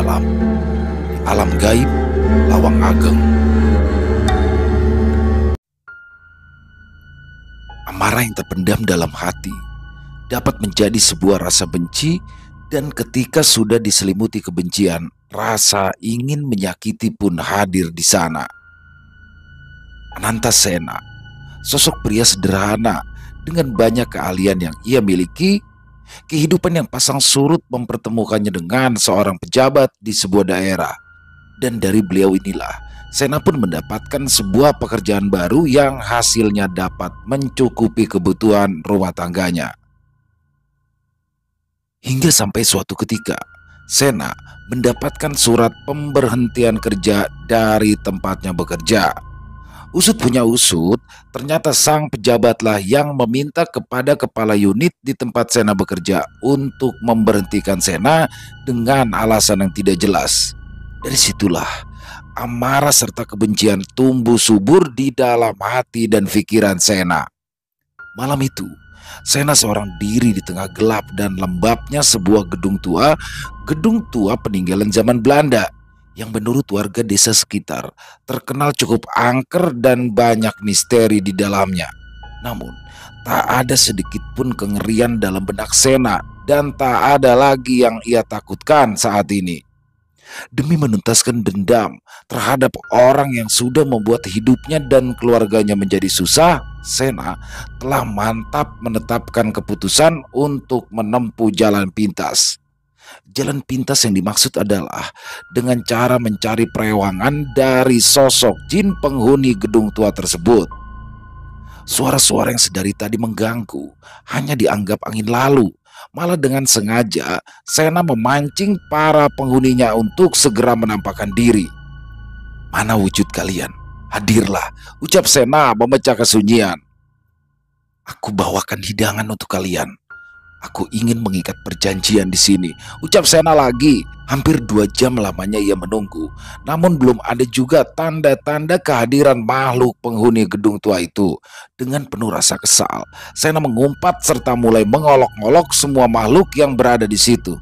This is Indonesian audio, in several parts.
dalam, di alam gaib Lawang Ageng. Amarah yang terpendam dalam hati dapat menjadi sebuah rasa benci, dan ketika sudah diselimuti kebencian, rasa ingin menyakiti pun hadir di sana. Anantasena, sosok pria sederhana dengan banyak keahlian yang ia miliki, kehidupan yang pasang surut mempertemukannya dengan seorang pejabat di sebuah daerah. Dan dari beliau inilah Sena pun mendapatkan sebuah pekerjaan baru yang hasilnya dapat mencukupi kebutuhan rumah tangganya. Hingga sampai suatu ketika, Sena mendapatkan surat pemberhentian kerja dari tempatnya bekerja. Usut punya usut, ternyata sang pejabatlah yang meminta kepada kepala unit di tempat Sena bekerja untuk memberhentikan Sena dengan alasan yang tidak jelas. Dari situlah amarah serta kebencian tumbuh subur di dalam hati dan pikiran Sena. Malam itu, Sena seorang diri di tengah gelap dan lembabnya sebuah gedung tua peninggalan zaman Belanda, yang menurut warga desa sekitar terkenal cukup angker dan banyak misteri di dalamnya. Namun, tak ada sedikit pun kengerian dalam benak Sena, dan tak ada lagi yang ia takutkan saat ini. Demi menuntaskan dendam terhadap orang yang sudah membuat hidupnya dan keluarganya menjadi susah, Sena telah mantap menetapkan keputusan untuk menempuh jalan pintas. Jalan pintas yang dimaksud adalah dengan cara mencari perewangan dari sosok jin penghuni gedung tua tersebut. Suara-suara yang sedari tadi mengganggu hanya dianggap angin lalu. Malah dengan sengaja Sena memancing para penghuninya untuk segera menampakkan diri. "Mana wujud kalian? Hadirlah," ucap Sena memecah kesunyian. "Aku bawakan hidangan untuk kalian. Aku ingin mengikat perjanjian di sini," ucap Sena lagi. Hampir 2 jam lamanya ia menunggu, namun belum ada juga tanda-tanda kehadiran makhluk penghuni gedung tua itu. Dengan penuh rasa kesal, Sena mengumpat serta mulai mengolok-olok semua makhluk yang berada di situ.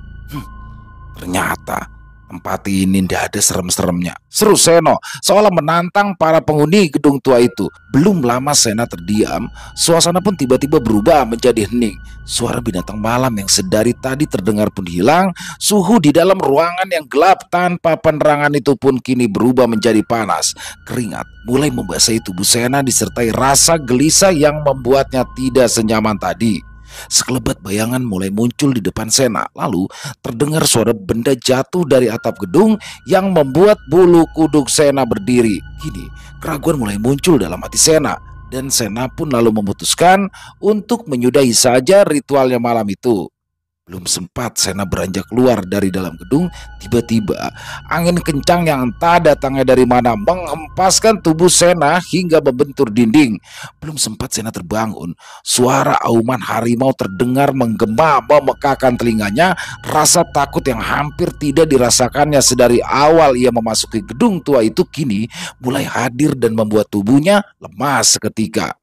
Ternyata tempat ini tidak ada serem-seremnya, seru Seno seolah menantang para penghuni gedung tua itu. Belum lama Sena terdiam, suasana pun tiba-tiba berubah menjadi hening. Suara binatang malam yang sedari tadi terdengar pun hilang. Suhu di dalam ruangan yang gelap tanpa penerangan itu pun kini berubah menjadi panas. Keringat mulai membasahi tubuh Sena disertai rasa gelisah yang membuatnya tidak senyaman tadi. Sekelebat bayangan mulai muncul di depan Sena. Lalu terdengar suara benda jatuh dari atap gedung yang membuat bulu kuduk Sena berdiri. Kini keraguan mulai muncul dalam hati Sena, dan Sena pun lalu memutuskan untuk menyudahi saja ritualnya malam itu. Belum sempat Sena beranjak keluar dari dalam gedung, tiba-tiba angin kencang yang entah datangnya dari mana menghempaskan tubuh Sena hingga membentur dinding. Belum sempat Sena terbangun, suara auman harimau terdengar menggema memekakkan telinganya. Rasa takut yang hampir tidak dirasakannya sedari awal ia memasuki gedung tua itu kini mulai hadir dan membuat tubuhnya lemas seketika.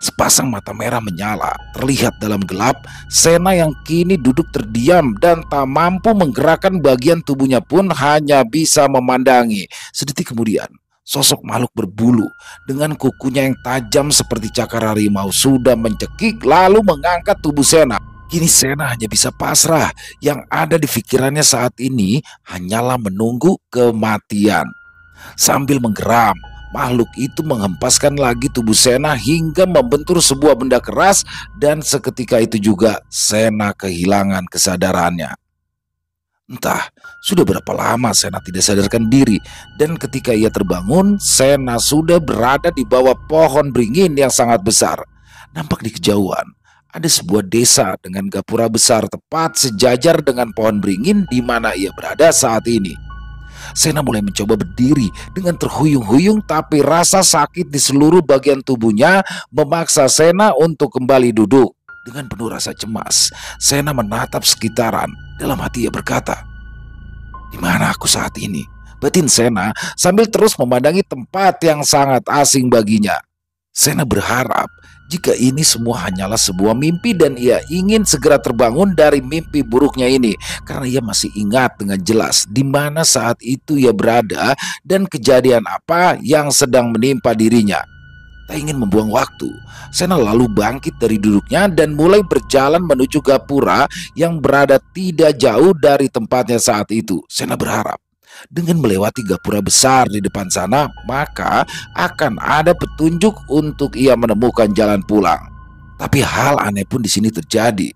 Sepasang mata merah menyala terlihat dalam gelap. Sena yang kini duduk terdiam dan tak mampu menggerakkan bagian tubuhnya pun hanya bisa memandangi. Sedetik kemudian, sosok makhluk berbulu dengan kukunya yang tajam seperti cakar harimau sudah mencekik lalu mengangkat tubuh Sena. Kini Sena hanya bisa pasrah. Yang ada di pikirannya saat ini hanyalah menunggu kematian. Sambil menggeram, makhluk itu menghempaskan lagi tubuh Sena hingga membentur sebuah benda keras, dan seketika itu juga Sena kehilangan kesadarannya. Entah sudah berapa lama Sena tidak sadarkan diri, dan ketika ia terbangun, Sena sudah berada di bawah pohon beringin yang sangat besar. Nampak di kejauhan ada sebuah desa dengan gapura besar tepat sejajar dengan pohon beringin di mana ia berada saat ini. Sena mulai mencoba berdiri dengan terhuyung-huyung, tapi rasa sakit di seluruh bagian tubuhnya memaksa Sena untuk kembali duduk. Dengan penuh rasa cemas, Sena menatap sekitaran. Dalam hati ia berkata, "Di mana aku saat ini?" batin Sena sambil terus memandangi tempat yang sangat asing baginya. Sena berharap jika ini semua hanyalah sebuah mimpi dan ia ingin segera terbangun dari mimpi buruknya ini, karena ia masih ingat dengan jelas di mana saat itu ia berada dan kejadian apa yang sedang menimpa dirinya. Tak ingin membuang waktu, Sena lalu bangkit dari duduknya dan mulai berjalan menuju gapura yang berada tidak jauh dari tempatnya saat itu. Sena berharap dengan melewati gapura besar di depan sana, maka akan ada petunjuk untuk ia menemukan jalan pulang. Tapi hal aneh pun di sini terjadi.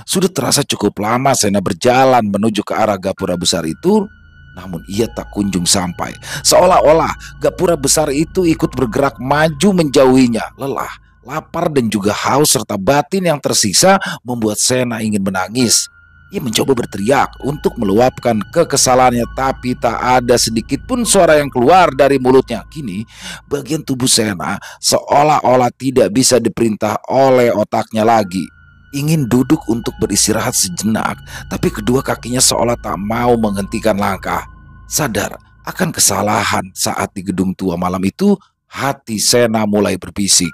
Sudah terasa cukup lama Sena berjalan menuju ke arah gapura besar itu, namun ia tak kunjung sampai. Seolah-olah gapura besar itu ikut bergerak maju menjauhinya. Lelah, lapar dan juga haus serta batin yang tersisa membuat Sena ingin menangis. Ia mencoba berteriak untuk meluapkan kekesalannya, tapi tak ada sedikit pun suara yang keluar dari mulutnya. Kini, bagian tubuh Sena seolah-olah tidak bisa diperintah oleh otaknya lagi. Ingin duduk untuk beristirahat sejenak, tapi kedua kakinya seolah tak mau menghentikan langkah. Sadar akan kesalahan saat di gedung tua malam itu, hati Sena mulai berbisik.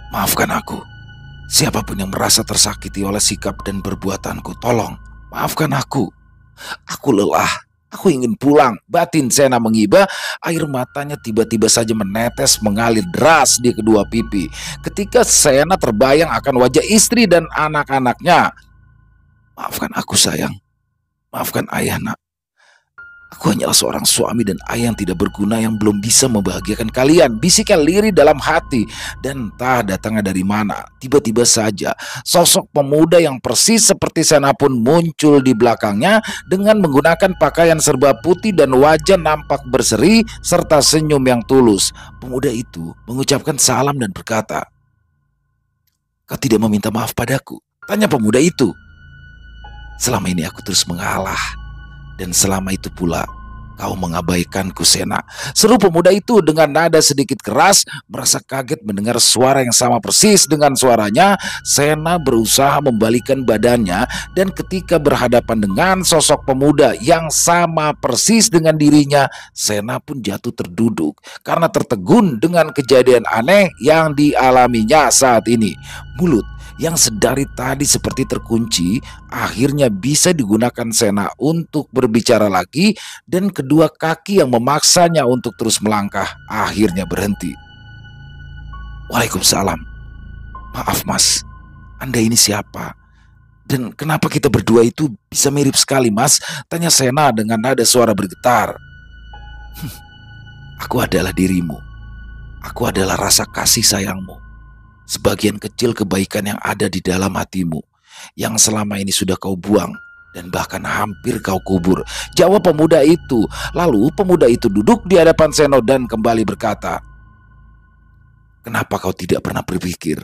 Maafkan aku. Siapapun yang merasa tersakiti oleh sikap dan perbuatanku, tolong maafkan aku. Aku lelah, aku ingin pulang. Batin Sena mengiba, air matanya tiba-tiba saja menetes mengalir deras di kedua pipi. Ketika Sena terbayang akan wajah istri dan anak-anaknya. Maafkan aku sayang, maafkan ayah nak. Aku hanyalah seorang suami dan ayah yang tidak berguna yang belum bisa membahagiakan kalian. Bisiknya lirih dalam hati dan entah datangnya dari mana. Tiba-tiba saja sosok pemuda yang persis seperti Sena pun muncul di belakangnya dengan menggunakan pakaian serba putih dan wajah nampak berseri serta senyum yang tulus. Pemuda itu mengucapkan salam dan berkata, "Kau tidak meminta maaf padaku?" tanya pemuda itu. "Selama ini aku terus mengalah. Dan selama itu pula kau mengabaikanku Sena," seru pemuda itu dengan nada sedikit keras. Merasa kaget mendengar suara yang sama persis dengan suaranya, Sena berusaha membalikkan badannya, dan ketika berhadapan dengan sosok pemuda yang sama persis dengan dirinya, Sena pun jatuh terduduk karena tertegun dengan kejadian aneh yang dialaminya saat ini. Mulut yang sedari tadi seperti terkunci akhirnya bisa digunakan Sena untuk berbicara lagi, dan kedua kaki yang memaksanya untuk terus melangkah akhirnya berhenti. "Waalaikumsalam. Maaf mas, Anda ini siapa? Dan kenapa kita berdua itu bisa mirip sekali mas?" tanya Sena dengan nada suara bergetar. "Aku adalah dirimu. Aku adalah rasa kasih sayangmu. Sebagian kecil kebaikan yang ada di dalam hatimu, yang selama ini sudah kau buang dan bahkan hampir kau kubur," jawab pemuda itu. Lalu pemuda itu duduk di hadapan Sena dan kembali berkata, "Kenapa kau tidak pernah berpikir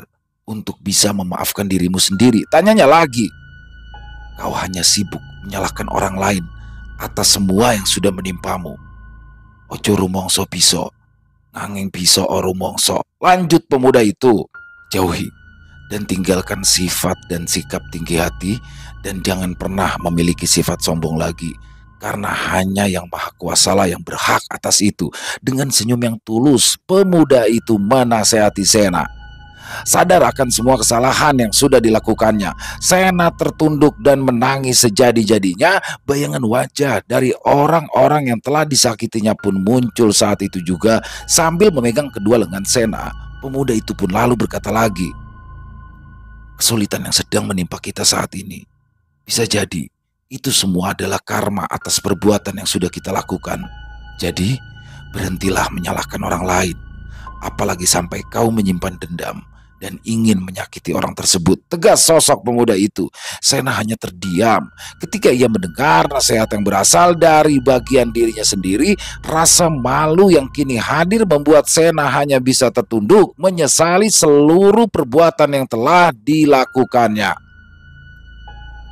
untuk bisa memaafkan dirimu sendiri?" tanyanya lagi. "Kau hanya sibuk menyalahkan orang lain atas semua yang sudah menimpamu. Ojo rumongso biso, nanging biso o rumongso," lanjut pemuda itu. "Jauhi dan tinggalkan sifat dan sikap tinggi hati, dan jangan pernah memiliki sifat sombong lagi, karena hanya yang maha kuasalah yang berhak atas itu." Dengan senyum yang tulus, pemuda itu menasehati Sena. Sadar akan semua kesalahan yang sudah dilakukannya, Sena tertunduk dan menangis sejadi-jadinya. Bayangan wajah dari orang-orang yang telah disakitinya pun muncul saat itu juga. Sambil memegang kedua lengan Sena, pemuda itu pun lalu berkata lagi, "Kesulitan yang sedang menimpa kita saat ini, bisa jadi itu semua adalah karma atas perbuatan yang sudah kita lakukan. Jadi berhentilah menyalahkan orang lain, apalagi sampai kau menyimpan dendam dan ingin menyakiti orang tersebut," tegas sosok pemuda itu. Sena hanya terdiam ketika ia mendengar nasihat yang berasal dari bagian dirinya sendiri. Rasa malu yang kini hadir membuat Sena hanya bisa tertunduk menyesali seluruh perbuatan yang telah dilakukannya.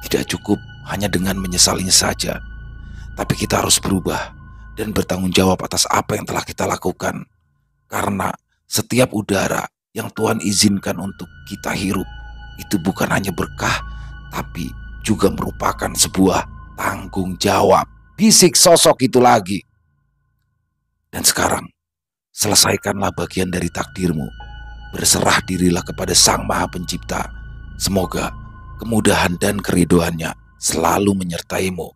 Tidak cukup hanya dengan menyesalinya saja, tapi kita harus berubah dan bertanggung jawab atas apa yang telah kita lakukan. Karena setiap udara yang Tuhan izinkan untuk kita hirup itu bukan hanya berkah, tapi juga merupakan sebuah tanggung jawab, bisik sosok itu lagi. "Dan sekarang selesaikanlah bagian dari takdirmu. Berserah dirilah kepada Sang Maha Pencipta. Semoga kemudahan dan keridoannya selalu menyertaimu.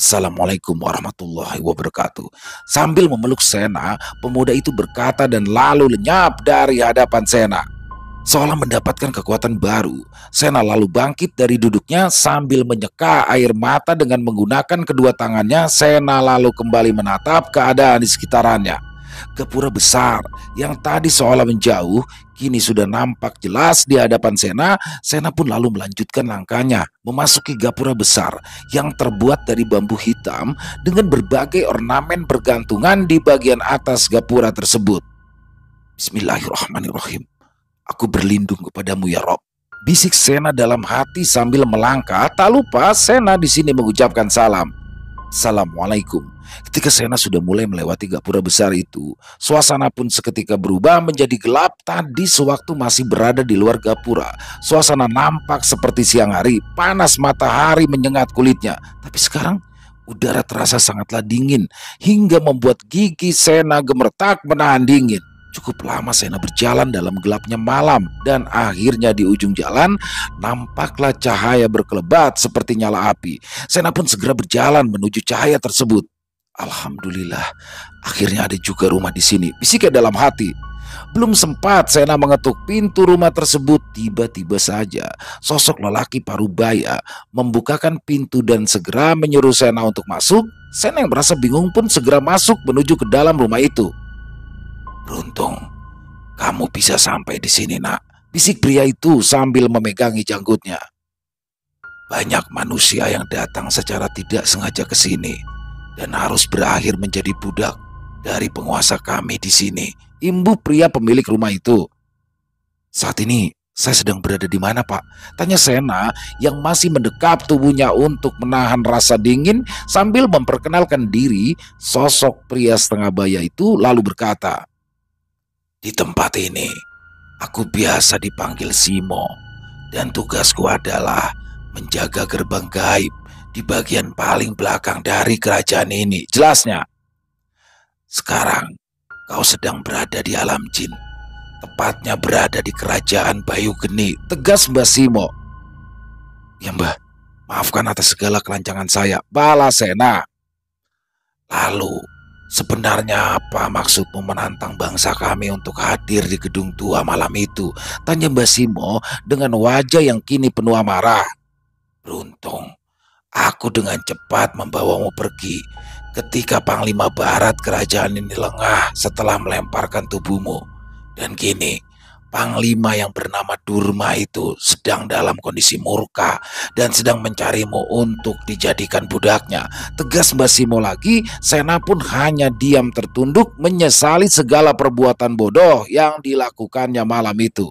Assalamualaikum warahmatullahi wabarakatuh. Sambil memeluk Sena, pemuda itu berkata dan lalu lenyap dari hadapan Sena. Seolah mendapatkan kekuatan baru, Sena lalu bangkit dari duduknya sambil menyeka air mata dengan menggunakan kedua tangannya. Sena lalu kembali menatap keadaan di sekitarannya. Gapura besar yang tadi seolah menjauh kini sudah nampak jelas di hadapan Sena. Sena pun lalu melanjutkan langkahnya memasuki gapura besar yang terbuat dari bambu hitam dengan berbagai ornamen bergantungan di bagian atas gapura tersebut. Bismillahirrahmanirrahim. Aku berlindung kepadamu ya Rob, bisik Sena dalam hati sambil melangkah. Tak lupa Sena di sini mengucapkan salam. Assalamualaikum. Ketika Sena sudah mulai melewati gapura besar itu, suasana pun seketika berubah menjadi gelap. Tadi sewaktu masih berada di luar gapura, suasana nampak seperti siang hari, panas matahari menyengat kulitnya. Tapi sekarang udara terasa sangatlah dingin hingga membuat gigi Sena gemeretak menahan dingin. Cukup lama Sena berjalan dalam gelapnya malam dan akhirnya di ujung jalan nampaklah cahaya berkelebat seperti nyala api. Sena pun segera berjalan menuju cahaya tersebut. Alhamdulillah, akhirnya ada juga rumah di sini, bisiknya dalam hati. Belum sempat Sena mengetuk pintu rumah tersebut, tiba-tiba saja sosok lelaki parubaya membukakan pintu dan segera menyuruh Sena untuk masuk. Sena yang merasa bingung pun segera masuk menuju ke dalam rumah itu. Beruntung kamu bisa sampai di sini, Nak, bisik pria itu sambil memegangi janggutnya. Banyak manusia yang datang secara tidak sengaja ke sini dan harus berakhir menjadi budak dari penguasa kami di sini, imbu pria pemilik rumah itu. Saat ini saya sedang berada di mana, Pak? Tanya Sena yang masih mendekap tubuhnya untuk menahan rasa dingin sambil memperkenalkan diri. Sosok pria setengah baya itu lalu berkata, di tempat ini, aku biasa dipanggil Simo, dan tugasku adalah menjaga gerbang gaib di bagian paling belakang dari kerajaan ini. Jelasnya, sekarang kau sedang berada di alam jin, tepatnya berada di kerajaan Bayu Geni, tegas Mbah Simo. Ya Mbah, maafkan atas segala kelancangan saya, balas Sena. Lalu, sebenarnya apa maksudmu menantang bangsa kami untuk hadir di gedung tua malam itu? Tanya Mbah Simo dengan wajah yang kini penuh amarah. Beruntung, aku dengan cepat membawamu pergi ketika Panglima Barat kerajaan ini lengah setelah melemparkan tubuhmu. Dan kini, Panglima yang bernama Durma itu sedang dalam kondisi murka dan sedang mencarimu untuk dijadikan budaknya. Tegas Mbah Simo lagi. Sena pun hanya diam tertunduk menyesali segala perbuatan bodoh yang dilakukannya malam itu.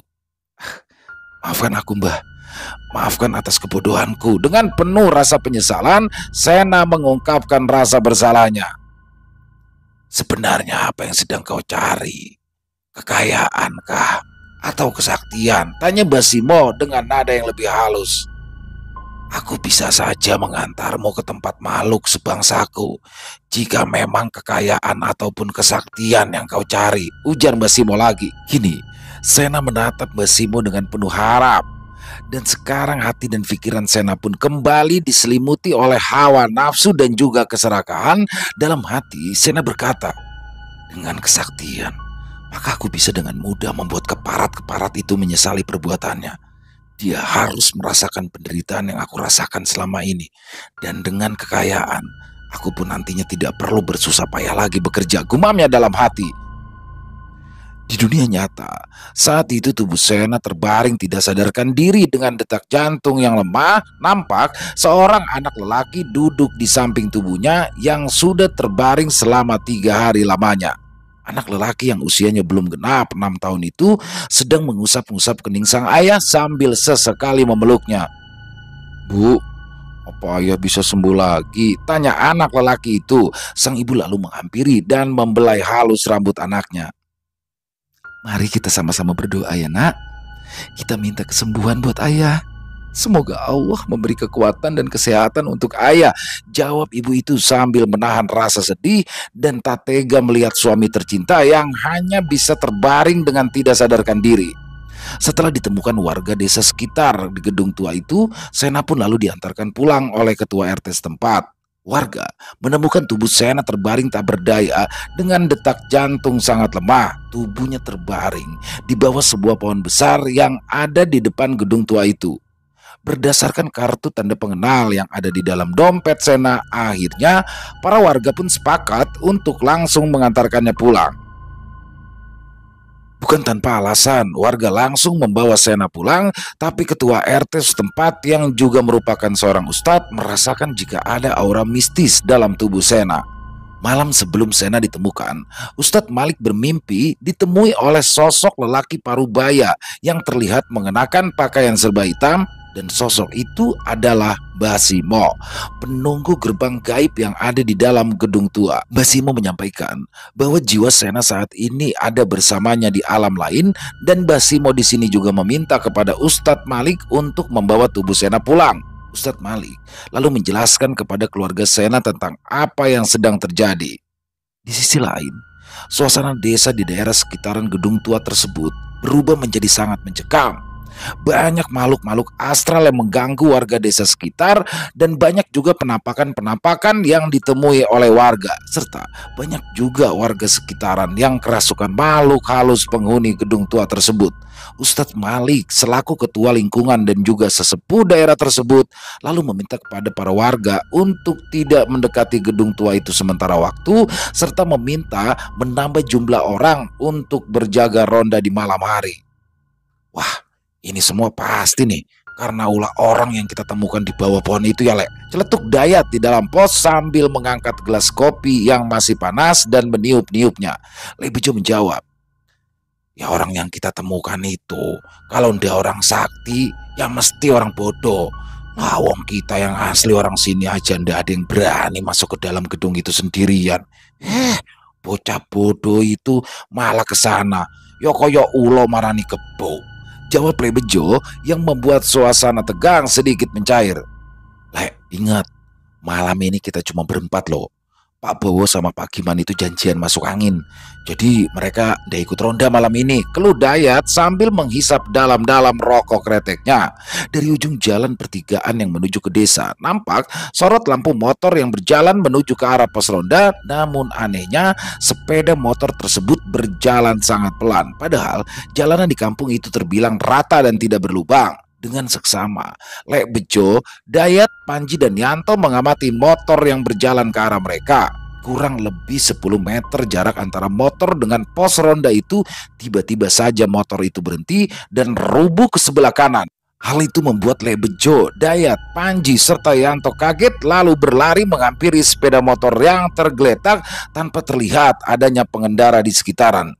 Maafkan aku Mbah, maafkan atas kebodohanku. Dengan penuh rasa penyesalan, Sena mengungkapkan rasa bersalahnya. Sebenarnya apa yang sedang kau cari? Kekayaankah? Atau kesaktian? Tanya Mbah Simo dengan nada yang lebih halus. Aku bisa saja mengantarmu ke tempat makhluk sebangsaku jika memang kekayaan ataupun kesaktian yang kau cari, ujar Mbah Simo lagi. Kini Sena menatap Mbah Simo dengan penuh harap. Dan sekarang hati dan pikiran Sena pun kembali diselimuti oleh hawa nafsu dan juga keserakahan. Dalam hati Sena berkata, dengan kesaktian maka aku bisa dengan mudah membuat keparat-keparat itu menyesali perbuatannya. Dia harus merasakan penderitaan yang aku rasakan selama ini. Dan dengan kekayaan, aku pun nantinya tidak perlu bersusah payah lagi bekerja, gumamnya dalam hati. Di dunia nyata, saat itu tubuh Sena terbaring tidak sadarkan diri dengan detak jantung yang lemah. Nampak seorang anak lelaki duduk di samping tubuhnya yang sudah terbaring selama 3 hari lamanya. Anak lelaki yang usianya belum genap 6 tahun itu sedang mengusap-ngusap kening sang ayah sambil sesekali memeluknya. Bu, apa ayah bisa sembuh lagi? Tanya anak lelaki itu. Sang ibu lalu menghampiri dan membelai halus rambut anaknya. Mari kita sama-sama berdoa ya nak. Kita minta kesembuhan buat ayah. Semoga Allah memberi kekuatan dan kesehatan untuk ayah, jawab ibu itu sambil menahan rasa sedih dan tak tega melihat suami tercinta yang hanya bisa terbaring dengan tidak sadarkan diri. Setelah ditemukan warga desa sekitar di gedung tua itu, Sena pun lalu diantarkan pulang oleh ketua RT setempat. Warga menemukan tubuh Sena terbaring tak berdaya dengan detak jantung sangat lemah. Tubuhnya terbaring di bawah sebuah pohon besar yang ada di depan gedung tua itu. Berdasarkan kartu tanda pengenal yang ada di dalam dompet Sena, akhirnya para warga pun sepakat untuk langsung mengantarkannya pulang. Bukan tanpa alasan, warga langsung membawa Sena pulang, tapi ketua RT setempat yang juga merupakan seorang ustadz merasakan jika ada aura mistis dalam tubuh Sena. Malam sebelum Sena ditemukan, Ustadz Malik bermimpi ditemui oleh sosok lelaki parubaya yang terlihat mengenakan pakaian serba hitam, dan sosok itu adalah Basimo, penunggu gerbang gaib yang ada di dalam gedung tua. Basimo menyampaikan bahwa jiwa Sena saat ini ada bersamanya di alam lain, dan Basimo di sini juga meminta kepada Ustadz Malik untuk membawa tubuh Sena pulang. Ustadz Malik lalu menjelaskan kepada keluarga Sena tentang apa yang sedang terjadi. Di sisi lain, suasana desa di daerah sekitaran gedung tua tersebut berubah menjadi sangat mencekam. Banyak makhluk-makhluk astral yang mengganggu warga desa sekitar, dan banyak juga penampakan-penampakan yang ditemui oleh warga, serta banyak juga warga sekitaran yang kerasukan makhluk halus penghuni gedung tua tersebut. Ustadz Malik selaku ketua lingkungan dan juga sesepuh daerah tersebut lalu meminta kepada para warga untuk tidak mendekati gedung tua itu sementara waktu, serta meminta menambah jumlah orang untuk berjaga ronda di malam hari. Wah, ini semua pasti nih karena ulah orang yang kita temukan di bawah pohon itu ya, Lek. Celetuk Dayat di dalam pos sambil mengangkat gelas kopi yang masih panas dan meniup-niupnya. Lek Bejo menjawab, ya orang yang kita temukan itu kalau ndak orang sakti ya mesti orang bodoh. Nah, wong kita yang asli orang sini aja ndak ada yang berani masuk ke dalam gedung itu sendirian. Bocah bodoh itu malah ke sana. Yo koyo ulo marani kebo, jawab Lek Bejo yang membuat suasana tegang sedikit mencair. Lek, ingat, malam ini kita cuma berempat loh. Pak Bowo sama Pak Giman itu janjian masuk angin. Jadi mereka ndak ikut ronda malam ini, keluh Dayat sambil menghisap dalam-dalam rokok kreteknya. Dari ujung jalan pertigaan yang menuju ke desa, nampak sorot lampu motor yang berjalan menuju ke arah pos ronda. Namun anehnya, sepeda motor tersebut berjalan sangat pelan. Padahal jalanan di kampung itu terbilang rata dan tidak berlubang. Dengan seksama, Lek Bejo, Dayat, Panji, dan Yanto mengamati motor yang berjalan ke arah mereka. Kurang lebih 10 meter jarak antara motor dengan pos ronda itu, tiba-tiba saja motor itu berhenti dan rubuh ke sebelah kanan. Hal itu membuat Lek Bejo, Dayat, Panji, serta Yanto kaget lalu berlari menghampiri sepeda motor yang tergeletak tanpa terlihat adanya pengendara di sekitaran.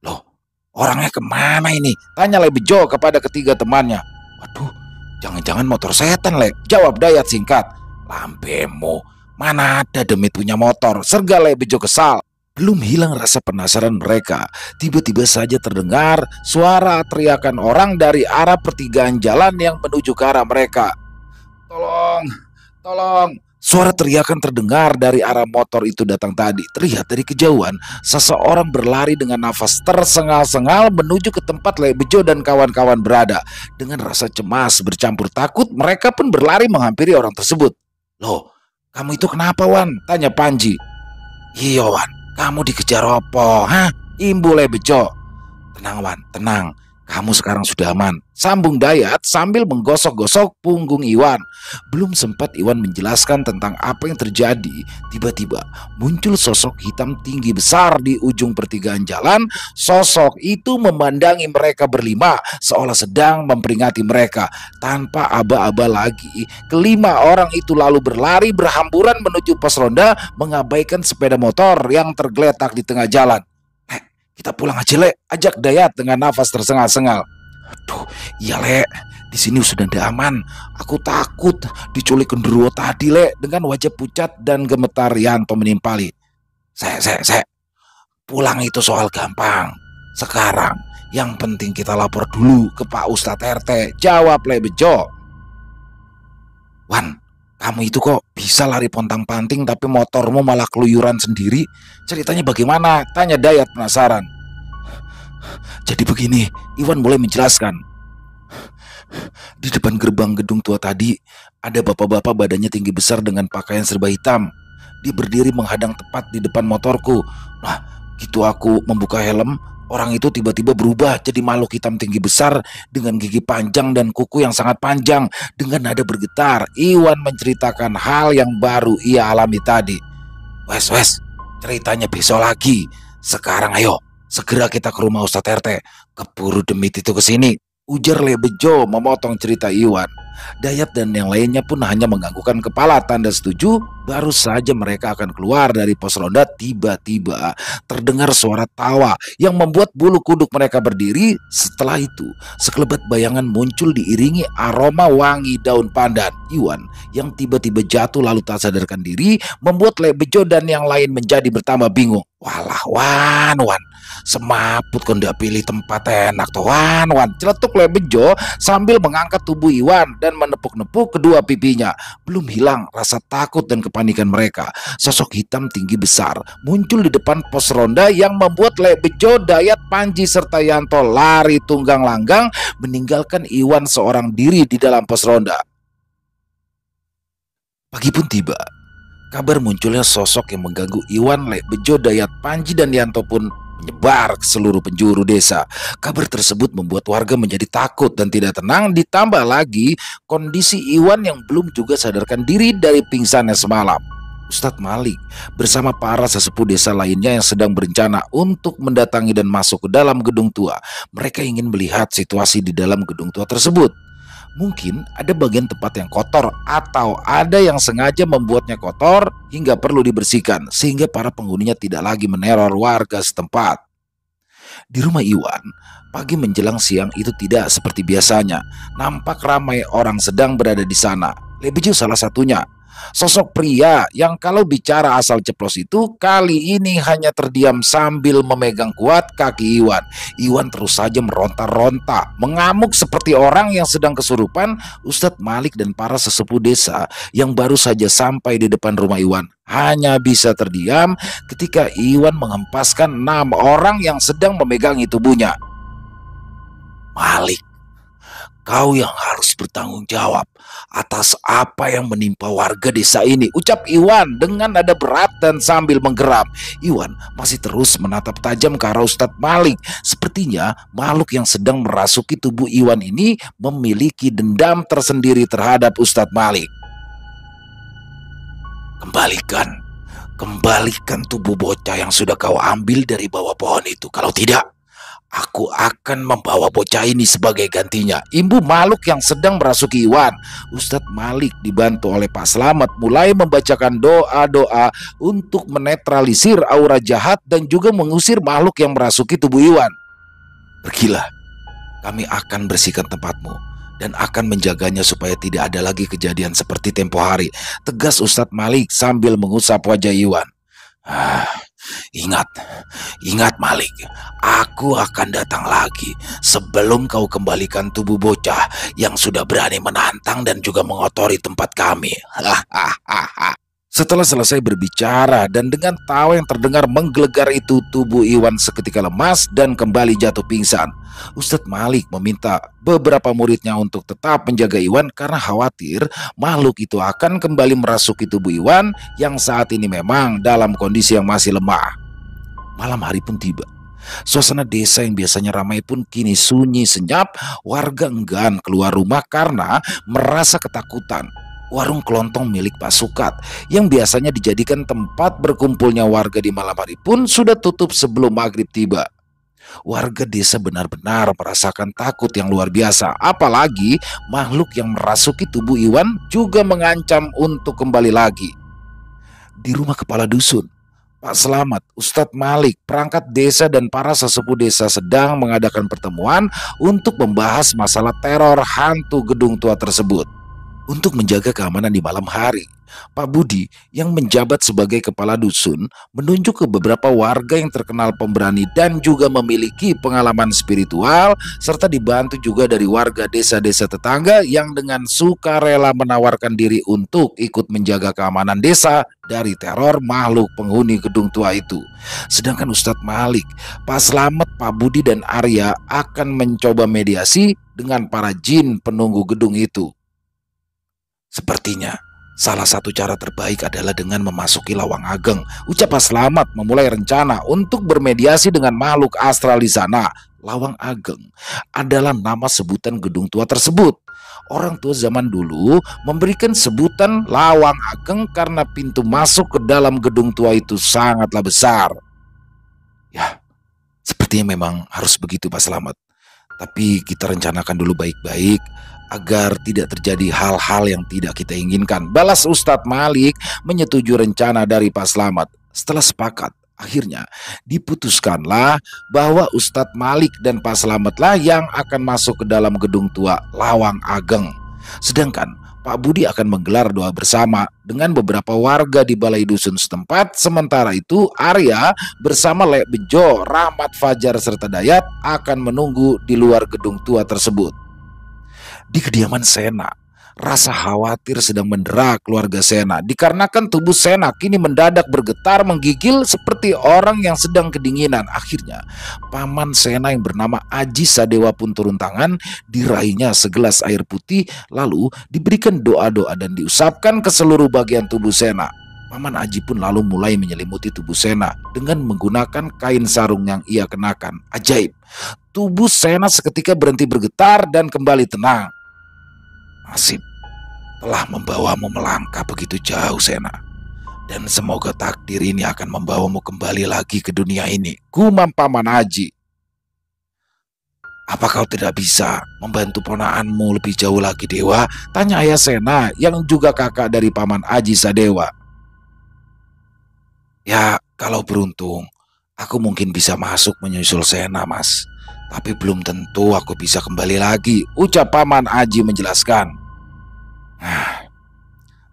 Loh, orangnya kemana ini? Tanya Lek Bejo kepada ketiga temannya. Waduh, jangan-jangan motor setan, Lek, jawab Dayat singkat. Lampemu, mana ada demit punya motor, serga Lek Bejo kesal. Belum hilang rasa penasaran mereka, tiba-tiba saja terdengar suara teriakan orang dari arah pertigaan jalan yang menuju ke arah mereka. Tolong, tolong. Suara teriakan terdengar dari arah motor itu datang tadi. Terlihat dari kejauhan, seseorang berlari dengan nafas tersengal-sengal menuju ke tempat Lek Bejo dan kawan-kawan berada. Dengan rasa cemas bercampur takut, mereka pun berlari menghampiri orang tersebut. Loh, kamu itu kenapa, Wan? Tanya Panji. Iya, Wan, kamu dikejar apa? Hah? Imbu Lek Bejo. Tenang, Wan, tenang. Kamu sekarang sudah aman, sambung Dayat sambil menggosok-gosok punggung Iwan. Belum sempat Iwan menjelaskan tentang apa yang terjadi, tiba-tiba muncul sosok hitam tinggi besar di ujung pertigaan jalan. Sosok itu memandangi mereka berlima seolah sedang memperingati mereka. Tanpa aba-aba lagi, kelima orang itu lalu berlari berhamburan menuju pos ronda, mengabaikan sepeda motor yang tergeletak di tengah jalan. Kita pulang aja, Lek, ajak Dayat dengan nafas tersengal-sengal. Aduh, iya, Lek, di sini sudah tidak aman. Aku takut diculik genderuwo tadi, Lek, dengan wajah pucat dan gemetar Yanto menimpali. Sek. Pulang itu soal gampang. Sekarang yang penting kita lapor dulu ke Pak Ustadz RT, jawab Lek Bejo. "Wan, kamu itu kok bisa lari pontang-panting tapi motormu malah keluyuran sendiri? Ceritanya bagaimana?" tanya Dayat penasaran. "Jadi begini," Iwan mulai menjelaskan. "Di depan gerbang gedung tua tadi, ada bapak-bapak badannya tinggi besar dengan pakaian serba hitam. Dia berdiri menghadang tepat di depan motorku. Nah, gitu aku membuka helm, orang itu tiba-tiba berubah jadi makhluk hitam tinggi besar dengan gigi panjang dan kuku yang sangat panjang. Dengan nada bergetar, Iwan menceritakan hal yang baru ia alami tadi. Wes, ceritanya besok lagi. Sekarang ayo, segera kita ke rumah Ustadz RT. Keburu demit itu ke sini," ujar Le Bejo memotong cerita Iwan. Dayat dan yang lainnya pun hanya menganggukkan kepala tanda setuju. Baru saja mereka akan keluar dari pos ronda, tiba-tiba terdengar suara tawa yang membuat bulu kuduk mereka berdiri. Setelah itu, sekelebat bayangan muncul diiringi aroma wangi daun pandan. Iwan yang tiba-tiba jatuh lalu tak sadarkan diri membuat Le Bejo dan yang lain menjadi bertambah bingung. "Walah, Wan, semaput kau ndak pilih tempat enak tuh, Wan," celetuk Le Bejo sambil mengangkat tubuh Iwan dan menepuk-nepuk kedua pipinya. Belum hilang rasa takut dan kepanikan mereka. Sosok hitam tinggi besar muncul di depan pos ronda yang membuat Le Bejo, Dayat, Panji serta Yanto lari tunggang langgang meninggalkan Iwan seorang diri di dalam pos ronda. Pagi pun tiba. Kabar munculnya sosok yang mengganggu Iwan, Le Bejo, Dayat, Panji dan Yanto pun menyebar ke seluruh penjuru desa. Kabar tersebut membuat warga menjadi takut dan tidak tenang. Ditambah lagi kondisi Iwan yang belum juga sadarkan diri dari pingsannya semalam. Ustadz Malik bersama para sesepuh desa lainnya yang sedang berencana untuk mendatangi dan masuk ke dalam gedung tua. Mereka ingin melihat situasi di dalam gedung tua tersebut. Mungkin ada bagian tempat yang kotor atau ada yang sengaja membuatnya kotor hingga perlu dibersihkan sehingga para penghuninya tidak lagi meneror warga setempat. Di rumah Iwan, pagi menjelang siang itu tidak seperti biasanya. Nampak ramai orang sedang berada di sana. Le Bejo salah satunya. Sosok pria yang kalau bicara asal ceplos itu kali ini hanya terdiam sambil memegang kuat kaki Iwan. Iwan terus saja meronta-ronta, mengamuk seperti orang yang sedang kesurupan. Ustadz Malik dan para sesepuh desa yang baru saja sampai di depan rumah Iwan hanya bisa terdiam ketika Iwan menghempaskan 6 orang yang sedang memegangi tubuhnya. "Malik, kau yang harus bertanggung jawab atas apa yang menimpa warga desa ini," ucap Iwan dengan nada berat dan sambil menggeram. Iwan masih terus menatap tajam ke arah Ustadz Malik. Sepertinya makhluk yang sedang merasuki tubuh Iwan ini memiliki dendam tersendiri terhadap Ustadz Malik. Kembalikan tubuh bocah yang sudah kau ambil dari bawah pohon itu. Kalau tidak, aku akan membawa bocah ini sebagai gantinya, imbu makhluk yang sedang merasuki Iwan. Ustadz Malik dibantu oleh Pak Slamet mulai membacakan doa-doa untuk menetralisir aura jahat dan juga mengusir makhluk yang merasuki tubuh Iwan. "Pergilah, kami akan bersihkan tempatmu dan akan menjaganya supaya tidak ada lagi kejadian seperti tempo hari," tegas Ustadz Malik sambil mengusap wajah Iwan. Ingat Malik, aku akan datang lagi sebelum kau kembalikan tubuh bocah yang sudah berani menantang dan juga mengotori tempat kami." Setelah selesai berbicara dan dengan tawa yang terdengar menggelegar itu, tubuh Iwan seketika lemas dan kembali jatuh pingsan. Ustadz Malik meminta beberapa muridnya untuk tetap menjaga Iwan karena khawatir makhluk itu akan kembali merasuki tubuh Iwan yang saat ini memang dalam kondisi yang masih lemah. Malam hari pun tiba. Suasana desa yang biasanya ramai pun kini sunyi senyap. Warga enggan keluar rumah karena merasa ketakutan. Warung kelontong milik Pak Sukat yang biasanya dijadikan tempat berkumpulnya warga di malam hari pun sudah tutup sebelum maghrib tiba. Warga desa benar-benar merasakan takut yang luar biasa. Apalagi makhluk yang merasuki tubuh Iwan juga mengancam untuk kembali lagi. Di rumah kepala dusun, Pak Slamet, Ustadz Malik, perangkat desa dan para sesepuh desa sedang mengadakan pertemuan untuk membahas masalah teror hantu gedung tua tersebut. Untuk menjaga keamanan di malam hari, Pak Budi yang menjabat sebagai kepala dusun menunjuk ke beberapa warga yang terkenal pemberani dan juga memiliki pengalaman spiritual, serta dibantu juga dari warga desa-desa tetangga yang dengan sukarela menawarkan diri untuk ikut menjaga keamanan desa dari teror makhluk penghuni gedung tua itu. Sedangkan Ustadz Malik, Pak Slamet, Pak Budi dan Arya akan mencoba mediasi dengan para jin penunggu gedung itu. Sepertinya, salah satu cara terbaik adalah dengan memasuki Lawang Ageng. Ucap Pak Slamet memulai rencana untuk bermediasi dengan makhluk astral di sana. Lawang Ageng adalah nama sebutan gedung tua tersebut. Orang tua zaman dulu memberikan sebutan Lawang Ageng karena pintu masuk ke dalam gedung tua itu sangatlah besar. Ya, sepertinya memang harus begitu Pak Slamet. Tapi kita rencanakan dulu baik-baik agar tidak terjadi hal-hal yang tidak kita inginkan. Balas Ustadz Malik menyetujui rencana dari Pak Slamet. Setelah sepakat, akhirnya diputuskanlah bahwa Ustadz Malik dan Pak Slametlah yang akan masuk ke dalam gedung tua Lawang Ageng. Sedangkan Pak Budi akan menggelar doa bersama dengan beberapa warga di balai dusun setempat. Sementara itu Arya bersama Lek Bejo, Rahmat Fajar serta Dayat akan menunggu di luar gedung tua tersebut. Di kediaman Sena, rasa khawatir sedang mendera keluarga Sena dikarenakan tubuh Sena kini mendadak bergetar menggigil seperti orang yang sedang kedinginan. Akhirnya paman Sena yang bernama Aji Sadewa pun turun tangan, diraihnya segelas air putih, lalu diberikan doa-doa dan diusapkan ke seluruh bagian tubuh Sena. Paman Aji pun lalu mulai menyelimuti tubuh Sena dengan menggunakan kain sarung yang ia kenakan. Ajaib, tubuh Sena seketika berhenti bergetar dan kembali tenang. Nasib telah membawamu melangkah begitu jauh, Sena. Dan semoga takdir ini akan membawamu kembali lagi ke dunia ini, gumam Paman Aji. Apa kau tidak bisa membantu ponaanmu lebih jauh lagi, Dewa? Tanya ayah Sena yang juga kakak dari Paman Aji Sadewa. Ya, kalau beruntung, aku mungkin bisa masuk menyusul Sena, Mas. Tapi belum tentu aku bisa kembali lagi, ucap Paman Aji menjelaskan.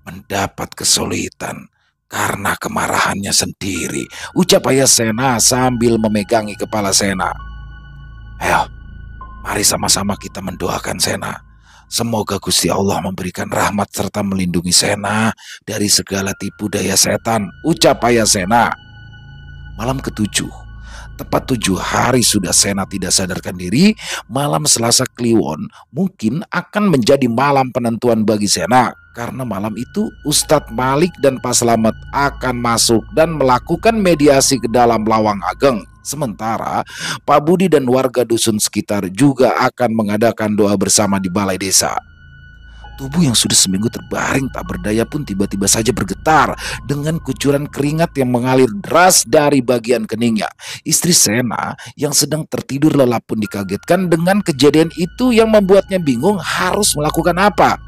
Mendapat kesulitan karena kemarahannya sendiri, ucap ayah Sena sambil memegangi kepala Sena. Ayo, mari sama-sama kita mendoakan Sena. Semoga Gusti Allah memberikan rahmat serta melindungi Sena dari segala tipu daya setan, ucap ayah Sena. Malam ketujuh, tepat 7 hari sudah Sena tidak sadarkan diri, malam Selasa Kliwon mungkin akan menjadi malam penentuan bagi Sena. Karena malam itu Ustadz Malik dan Pak Slamet akan masuk dan melakukan mediasi ke dalam Lawang Ageng. Sementara Pak Budi dan warga dusun sekitar juga akan mengadakan doa bersama di balai desa. Tubuh yang sudah seminggu terbaring tak berdaya pun tiba-tiba saja bergetar dengan kucuran keringat yang mengalir deras dari bagian keningnya. Istri Sena yang sedang tertidur lelap pun dikagetkan dengan kejadian itu yang membuatnya bingung harus melakukan apa.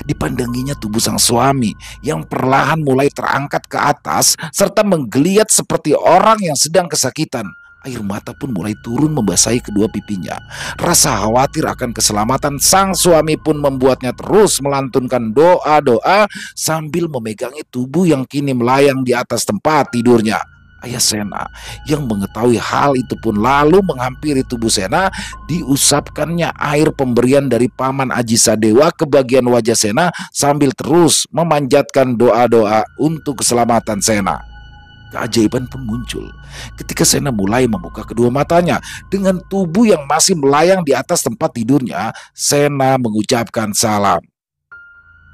Dipandanginya tubuh sang suami yang perlahan mulai terangkat ke atas serta menggeliat seperti orang yang sedang kesakitan. Air mata pun mulai turun membasahi kedua pipinya. Rasa khawatir akan keselamatan sang suami pun membuatnya terus melantunkan doa-doa sambil memegangi tubuh yang kini melayang di atas tempat tidurnya. Ayah Sena yang mengetahui hal itu pun lalu menghampiri tubuh Sena, diusapkannya air pemberian dari Paman Aji Sadewa ke bagian wajah Sena sambil terus memanjatkan doa-doa untuk keselamatan Sena. Keajaiban pun muncul ketika Sena mulai membuka kedua matanya. Dengan tubuh yang masih melayang di atas tempat tidurnya, Sena mengucapkan salam.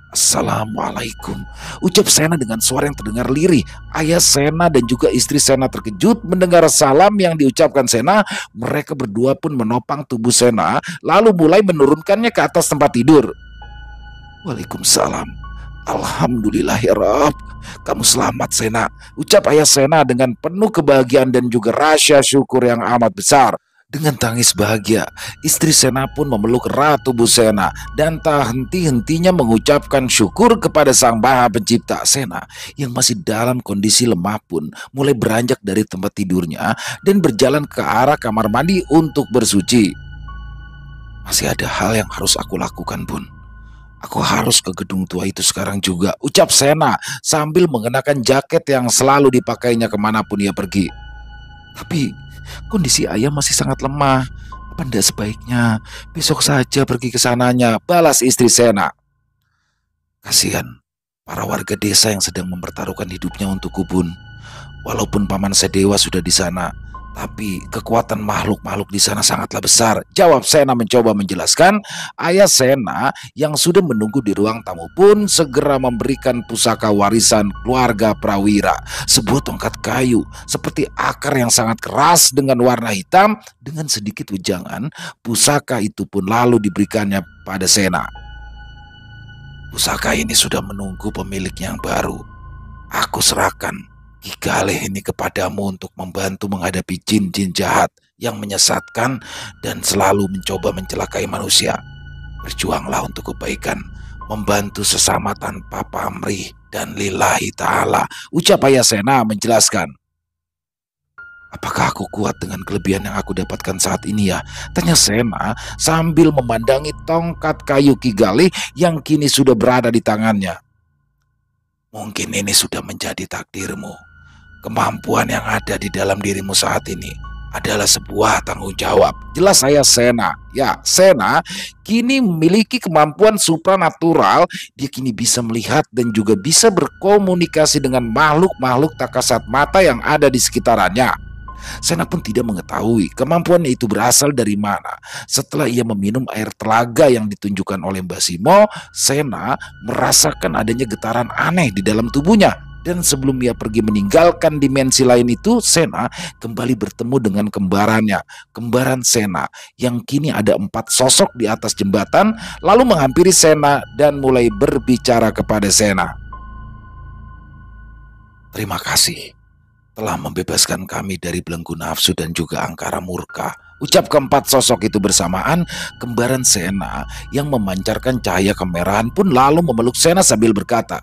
Assalamualaikum, ucap Sena dengan suara yang terdengar lirih. Ayah Sena dan juga istri Sena terkejut mendengar salam yang diucapkan Sena. Mereka berdua pun menopang tubuh Sena lalu mulai menurunkannya ke atas tempat tidur. Waalaikumsalam. Alhamdulillahirrab, kamu selamat Sena, ucap ayah Sena dengan penuh kebahagiaan dan juga rasa syukur yang amat besar. Dengan tangis bahagia, istri Sena pun memeluk erat tubuh Sena dan tak henti-hentinya mengucapkan syukur kepada Sang Maha Pencipta. Sena yang masih dalam kondisi lemah pun mulai beranjak dari tempat tidurnya dan berjalan ke arah kamar mandi untuk bersuci. Masih ada hal yang harus aku lakukan, Bun. Aku harus ke gedung tua itu sekarang juga, ucap Sena sambil mengenakan jaket yang selalu dipakainya kemanapun ia pergi. Tapi kondisi ayah masih sangat lemah. Apa ndak sebaiknya besok saja pergi ke sananya, balas istri Sena. Kasihan para warga desa yang sedang mempertaruhkan hidupnya untuk Kubun. Walaupun Paman Sedewa sudah di sana, tapi kekuatan makhluk-makhluk di sana sangatlah besar, jawab Sena mencoba menjelaskan. Ayah Sena yang sudah menunggu di ruang tamu pun segera memberikan pusaka warisan keluarga Prawira, sebuah tongkat kayu seperti akar yang sangat keras dengan warna hitam. Dengan sedikit wejangan, pusaka itu pun lalu diberikannya pada Sena. Pusaka ini sudah menunggu pemiliknya yang baru. Aku serahkan Ki Galih ini kepadamu untuk membantu menghadapi jin-jin jahat yang menyesatkan dan selalu mencoba mencelakai manusia. Berjuanglah untuk kebaikan, membantu sesama tanpa pamrih dan lillahi ta'ala, ucap Ayah Sena menjelaskan. Apakah aku kuat dengan kelebihan yang aku dapatkan saat ini ya? Tanya Sena sambil memandangi tongkat kayu Ki Galih yang kini sudah berada di tangannya. Mungkin ini sudah menjadi takdirmu. Kemampuan yang ada di dalam dirimu saat ini adalah sebuah tanggung jawab, jelas Ayah Sena. Ya, Sena kini memiliki kemampuan supranatural. Dia kini bisa melihat dan juga bisa berkomunikasi dengan makhluk-makhluk tak kasat mata yang ada di sekitarannya. Sena pun tidak mengetahui kemampuannya itu berasal dari mana. Setelah ia meminum air telaga yang ditunjukkan oleh Mbah Simo, Sena merasakan adanya getaran aneh di dalam tubuhnya. Dan sebelum ia pergi meninggalkan dimensi lain itu, Sena kembali bertemu dengan kembarannya, kembaran Sena, yang kini ada 4 sosok di atas jembatan, lalu menghampiri Sena dan mulai berbicara kepada Sena. Terima kasih telah membebaskan kami dari belenggu nafsu dan juga angkara murka, ucap keempat sosok itu bersamaan. Kembaran Sena yang memancarkan cahaya kemerahan pun lalu memeluk Sena sambil berkata,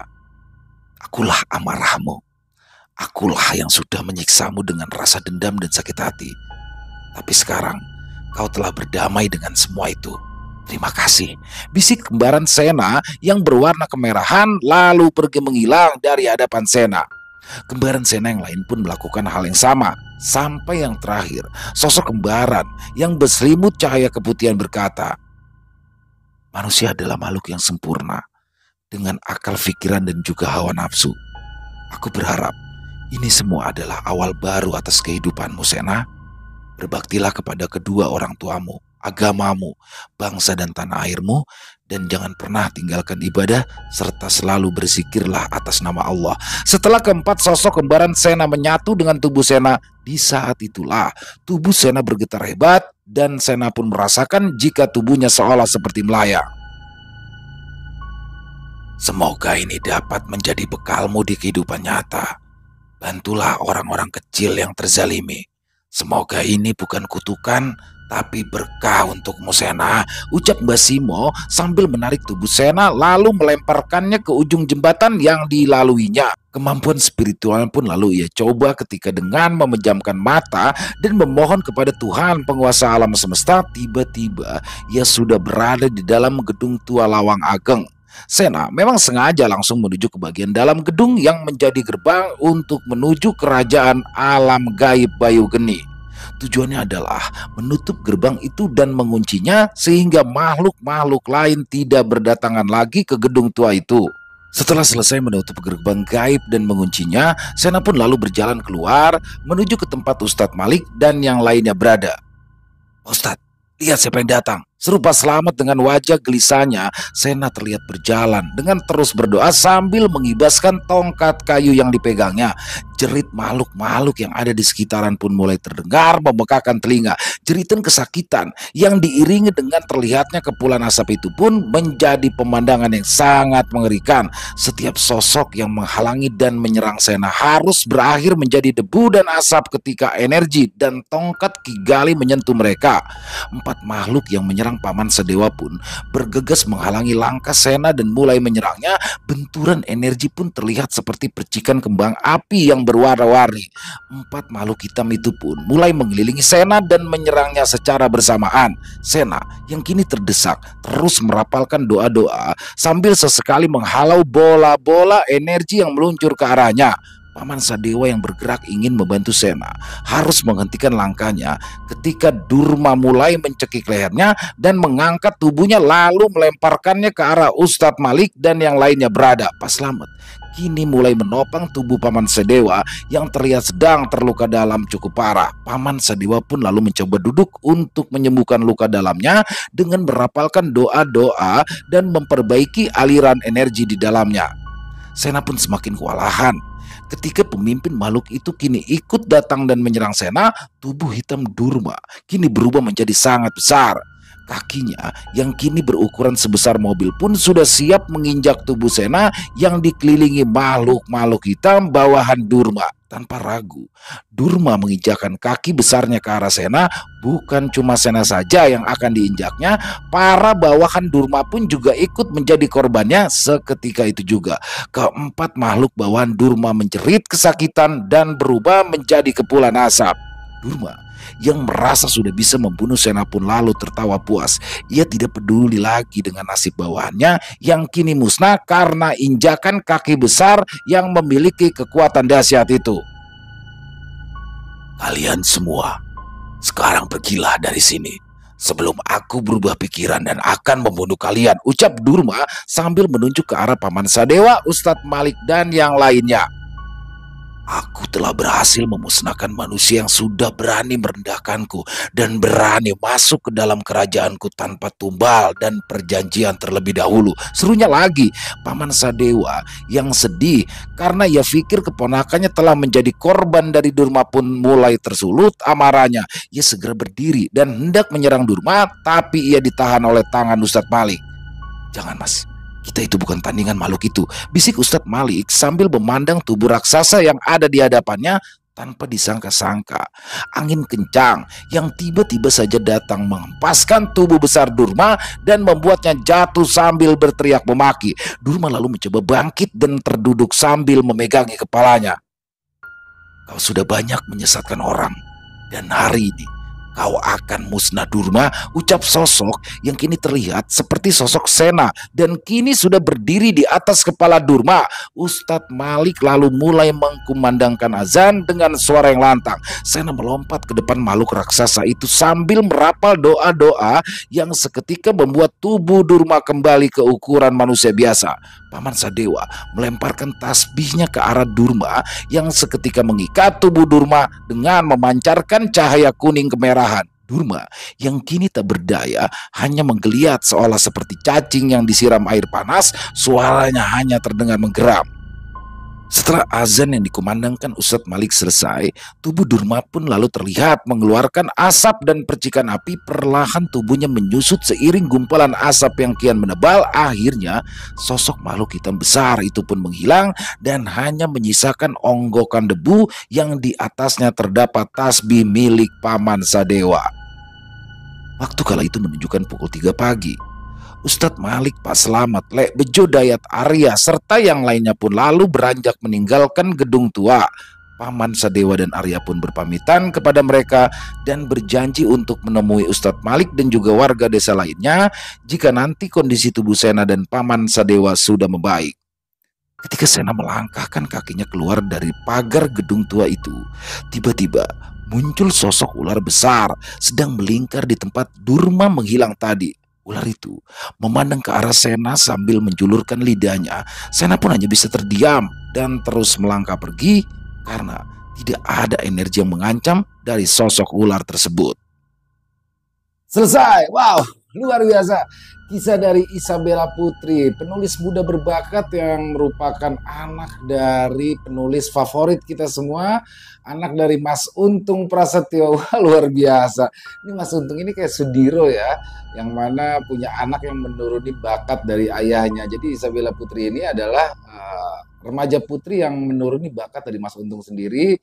akulah amarahmu, akulah yang sudah menyiksamu dengan rasa dendam dan sakit hati. Tapi sekarang kau telah berdamai dengan semua itu. Terima kasih, bisik kembaran Sena yang berwarna kemerahan lalu pergi menghilang dari hadapan Sena. Kembaran Sena yang lain pun melakukan hal yang sama. Sampai yang terakhir, sosok kembaran yang berselimut cahaya keputihan berkata, manusia adalah makhluk yang sempurna dengan akal pikiran dan juga hawa nafsu. Aku berharap ini semua adalah awal baru atas kehidupanmu, Sena. Berbaktilah kepada kedua orang tuamu, agamamu, bangsa dan tanah airmu, dan jangan pernah tinggalkan ibadah, serta selalu berzikirlah atas nama Allah. Setelah keempat sosok kembaran Sena menyatu dengan tubuh Sena, di saat itulah tubuh Sena bergetar hebat dan Sena pun merasakan jika tubuhnya seolah seperti melayang. Semoga ini dapat menjadi bekalmu di kehidupan nyata. Bantulah orang-orang kecil yang terzalimi. Semoga ini bukan kutukan, tapi berkah untukmu, Sena, ucap Mbah Simo sambil menarik tubuh Sena lalu melemparkannya ke ujung jembatan yang dilaluinya. Kemampuan spiritual pun lalu ia coba ketika dengan memejamkan mata dan memohon kepada Tuhan penguasa alam semesta. Tiba-tiba ia sudah berada di dalam gedung tua Lawang Ageng. Sena memang sengaja langsung menuju ke bagian dalam gedung yang menjadi gerbang untuk menuju kerajaan alam gaib Bayu Geni. Tujuannya adalah menutup gerbang itu dan menguncinya sehingga makhluk-makhluk lain tidak berdatangan lagi ke gedung tua itu. Setelah selesai menutup gerbang gaib dan menguncinya, Sena pun lalu berjalan keluar menuju ke tempat Ustadz Malik dan yang lainnya berada. Ustadz, lihat siapa yang datang. Serupa selamat dengan wajah gelisahnya, Sena terlihat berjalan dengan terus berdoa sambil mengibaskan tongkat kayu yang dipegangnya. Jerit makhluk-makhluk yang ada di sekitaran pun mulai terdengar memekakan telinga. Jeritan kesakitan yang diiringi dengan terlihatnya kepulan asap itu pun menjadi pemandangan yang sangat mengerikan. Setiap sosok yang menghalangi dan menyerang Sena harus berakhir menjadi debu dan asap ketika energi dan tongkat Ki Galih menyentuh mereka. 4 makhluk yang menyerang Paman Sedewa pun bergegas menghalangi langkah Sena dan mulai menyerangnya. Benturan energi pun terlihat seperti percikan kembang api yang yang berwarna-warni. Empat makhluk hitam itu pun mulai mengelilingi Sena dan menyerangnya secara bersamaan. Sena yang kini terdesak terus merapalkan doa-doa sambil sesekali menghalau bola-bola energi yang meluncur ke arahnya. Paman Sadewa yang bergerak ingin membantu Sena harus menghentikan langkahnya ketika Durma mulai mencekik lehernya dan mengangkat tubuhnya lalu melemparkannya ke arah Ustadz Malik dan yang lainnya berada. Pak Slamet kini mulai menopang tubuh Paman Sadewa yang terlihat sedang terluka dalam cukup parah. Paman Sadewa pun lalu mencoba duduk untuk menyembuhkan luka dalamnya dengan merapalkan doa-doa dan memperbaiki aliran energi di dalamnya. Sena pun semakin kewalahan. Ketika pemimpin makhluk itu kini ikut datang dan menyerang Sena, tubuh hitam Durma kini berubah menjadi sangat besar. Kakinya yang kini berukuran sebesar mobil pun sudah siap menginjak tubuh Sena yang dikelilingi makhluk-makhluk hitam bawahan Durma. Tanpa ragu, Durma menginjakkan kaki besarnya ke arah Sena. Bukan cuma Sena saja yang akan diinjaknya, para bawahan Durma pun juga ikut menjadi korbannya. Seketika itu juga keempat makhluk bawahan Durma menjerit kesakitan dan berubah menjadi kepulan asap. Durma yang merasa sudah bisa membunuh Sena pun lalu tertawa puas. Ia tidak peduli lagi dengan nasib bawahannya yang kini musnah karena injakan kaki besar yang memiliki kekuatan dahsyat itu. Kalian semua sekarang pergilah dari sini sebelum aku berubah pikiran dan akan membunuh kalian, ucap Durma sambil menunjuk ke arah Paman Sadewa, Ustadz Malik dan yang lainnya. Aku telah berhasil memusnahkan manusia yang sudah berani merendahkanku dan berani masuk ke dalam kerajaanku tanpa tumbal dan perjanjian terlebih dahulu. Serunya lagi, Paman Sadewa yang sedih karena ia pikir keponakannya telah menjadi korban dari Durma pun mulai tersulut amarahnya. Ia segera berdiri dan hendak menyerang Durma, tapi ia ditahan oleh tangan Ustadz Malik. Jangan mas, kita itu bukan tandingan makhluk itu, bisik Ustadz Malik sambil memandang tubuh raksasa yang ada di hadapannya. Tanpa disangka-sangka, angin kencang yang tiba-tiba saja datang menghempaskan tubuh besar Durma dan membuatnya jatuh sambil berteriak memaki. Durma lalu mencoba bangkit dan terduduk sambil memegangi kepalanya. Kau sudah banyak menyesatkan orang, dan hari ini kau akan musnah Durma, ucap sosok yang kini terlihat seperti sosok Sena dan kini sudah berdiri di atas kepala Durma. Ustadz Malik lalu mulai mengkumandangkan azan dengan suara yang lantang. Sena melompat ke depan makhluk raksasa itu sambil merapal doa-doa yang seketika membuat tubuh Durma kembali ke ukuran manusia biasa. Paman Sadewa melemparkan tasbihnya ke arah Durma yang seketika mengikat tubuh Durma dengan memancarkan cahaya kuning kemerahan. Durma yang kini tak berdaya hanya menggeliat seolah seperti cacing yang disiram air panas. Suaranya hanya terdengar menggeram. Setelah azan yang dikumandangkan Ustadz Malik selesai, tubuh Durma pun lalu terlihat mengeluarkan asap dan percikan api. Perlahan tubuhnya menyusut seiring gumpalan asap yang kian menebal. Akhirnya sosok makhluk hitam besar itu pun menghilang dan hanya menyisakan onggokan debu yang di atasnya terdapat tasbih milik Paman Sadewa. Waktu kala itu menunjukkan pukul 3 pagi. Ustadz Malik, Pak Slamet, Lek Bejo, Dayat, Arya, serta yang lainnya pun lalu beranjak meninggalkan gedung tua. Paman Sadewa dan Arya pun berpamitan kepada mereka dan berjanji untuk menemui Ustadz Malik dan juga warga desa lainnya jika nanti kondisi tubuh Sena dan Paman Sadewa sudah membaik. Ketika Sena melangkahkan kakinya keluar dari pagar gedung tua itu, tiba-tiba muncul sosok ular besar sedang melingkar di tempat Durma menghilang tadi. Ular itu memandang ke arah Sena sambil menjulurkan lidahnya. Sena pun hanya bisa terdiam dan terus melangkah pergi karena tidak ada energi yang mengancam dari sosok ular tersebut. Selesai. Wow, luar biasa. Kisah dari Isabella Putri, penulis muda berbakat yang merupakan anak dari penulis favorit kita semua, anak dari Mas Untung Prasetyo. Wah, luar biasa. Ini Mas Untung ini kayak Sudiro ya, yang mana punya anak yang menuruni bakat dari ayahnya. Jadi Isabella Putri ini adalah remaja putri yang menuruni bakat dari Mas Untung sendiri,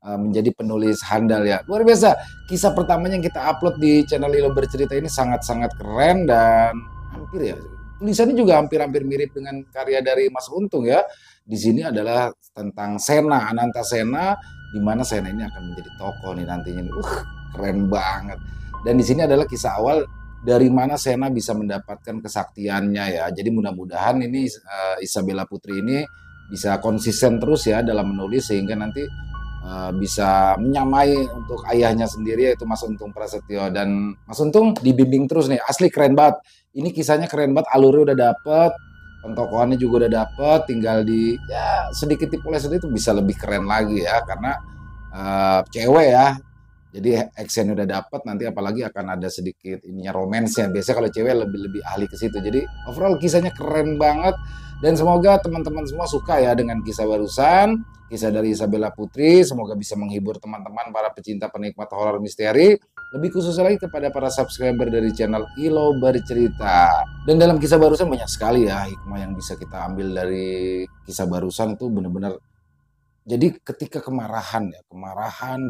menjadi penulis handal ya. Luar biasa. Kisah pertamanya yang kita upload di channel Lilo Bercerita ini sangat-sangat keren dan hampir ya tulisannya juga hampir-hampir mirip dengan karya dari Mas Untung ya. Di sini adalah tentang Sena, Anantasena, di mana Sena ini akan menjadi tokoh nih nantinya. Keren banget. Dan di sini adalah kisah awal dari mana Sena bisa mendapatkan kesaktiannya ya. Jadi mudah-mudahan ini Isabella Putri ini bisa konsisten terus ya dalam menulis sehingga nanti bisa menyamai untuk ayahnya sendiri yaitu Mas Untung Prasetyo. Dan Mas Untung dibimbing terus nih, asli keren banget. Ini kisahnya keren banget, alurnya udah dapet, pentokohannya juga udah dapet, tinggal di ya sedikit dipoles itu bisa lebih keren lagi ya karena cewek ya. Jadi action udah dapet, nanti apalagi akan ada sedikit ininya romansnya. Biasanya kalau cewek lebih ahli ke situ. Jadi overall kisahnya keren banget dan semoga teman-teman semua suka ya dengan kisah barusan, kisah dari Isabella Putri. Semoga bisa menghibur teman-teman para pecinta penikmat horor misteri. Lebih khusus lagi kepada para subscriber dari channel Ilo Bercerita. Dan dalam kisah barusan banyak sekali ya hikmah yang bisa kita ambil dari kisah barusan itu benar-benar. Jadi ketika kemarahan,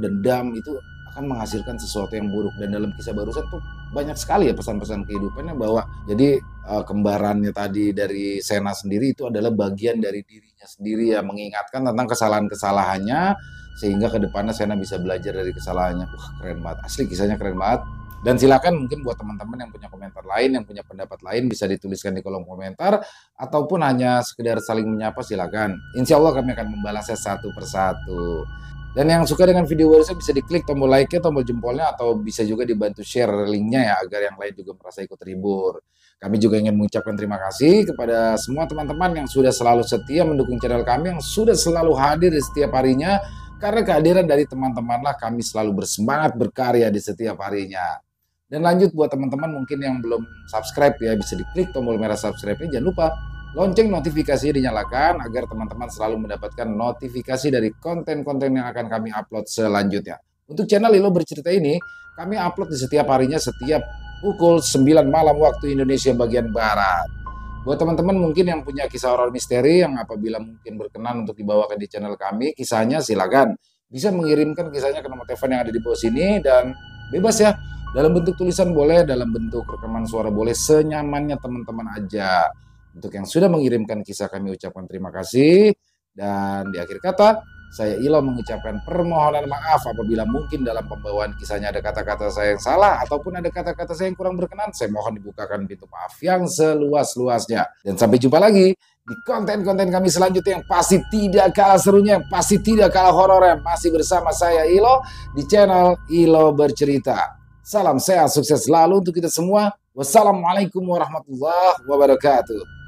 dendam itu akan menghasilkan sesuatu yang buruk. Dan dalam kisah barusan tuh banyak sekali ya pesan-pesan kehidupannya bahwa jadi kembarannya tadi dari Sena sendiri itu adalah bagian dari dirinya sendiri ya, mengingatkan tentang kesalahan-kesalahannya sehingga kedepannya Sena bisa belajar dari kesalahannya. Wah keren banget, asli kisahnya keren banget. Dan silakan mungkin buat teman-teman yang punya komentar lain, yang punya pendapat lain bisa dituliskan di kolom komentar ataupun hanya sekedar saling menyapa silakan. Insya Allah kami akan membalasnya satu persatu. Dan yang suka dengan video barusan bisa diklik tombol like-nya, tombol jempolnya, atau bisa juga dibantu share linknya ya agar yang lain juga merasa ikut terhibur. Kami juga ingin mengucapkan terima kasih kepada semua teman-teman yang sudah selalu setia mendukung channel kami, yang sudah selalu hadir di setiap harinya. Karena kehadiran dari teman-temanlah kami selalu bersemangat berkarya di setiap harinya. Dan lanjut buat teman-teman mungkin yang belum subscribe ya, bisa diklik tombol merah subscribe-nya. Jangan lupa lonceng notifikasinya dinyalakan agar teman-teman selalu mendapatkan notifikasi dari konten-konten yang akan kami upload selanjutnya. Untuk channel Ilo Bercerita ini, kami upload di setiap harinya setiap pukul 9 malam waktu Indonesia bagian Barat. Buat teman-teman mungkin yang punya kisah horor misteri yang apabila mungkin berkenan untuk dibawakan di channel kami, kisahnya silakan. Bisa mengirimkan kisahnya ke nomor telepon yang ada di bawah sini dan bebas ya. Dalam bentuk tulisan boleh, dalam bentuk rekaman suara boleh, senyamannya teman-teman aja. Untuk yang sudah mengirimkan kisah kami ucapkan terima kasih. Dan di akhir kata, saya Ilo mengucapkan permohonan maaf apabila mungkin dalam pembawaan kisahnya ada kata-kata saya yang salah ataupun ada kata-kata saya yang kurang berkenan. Saya mohon dibukakan pintu maaf yang seluas-luasnya. Dan sampai jumpa lagi di konten-konten kami selanjutnya yang pasti tidak kalah serunya, yang pasti tidak kalah horornya. Masih bersama saya Ilo di channel Ilo Bercerita. Salam sehat, sukses selalu untuk kita semua. Wassalamualaikum warahmatullahi wabarakatuh.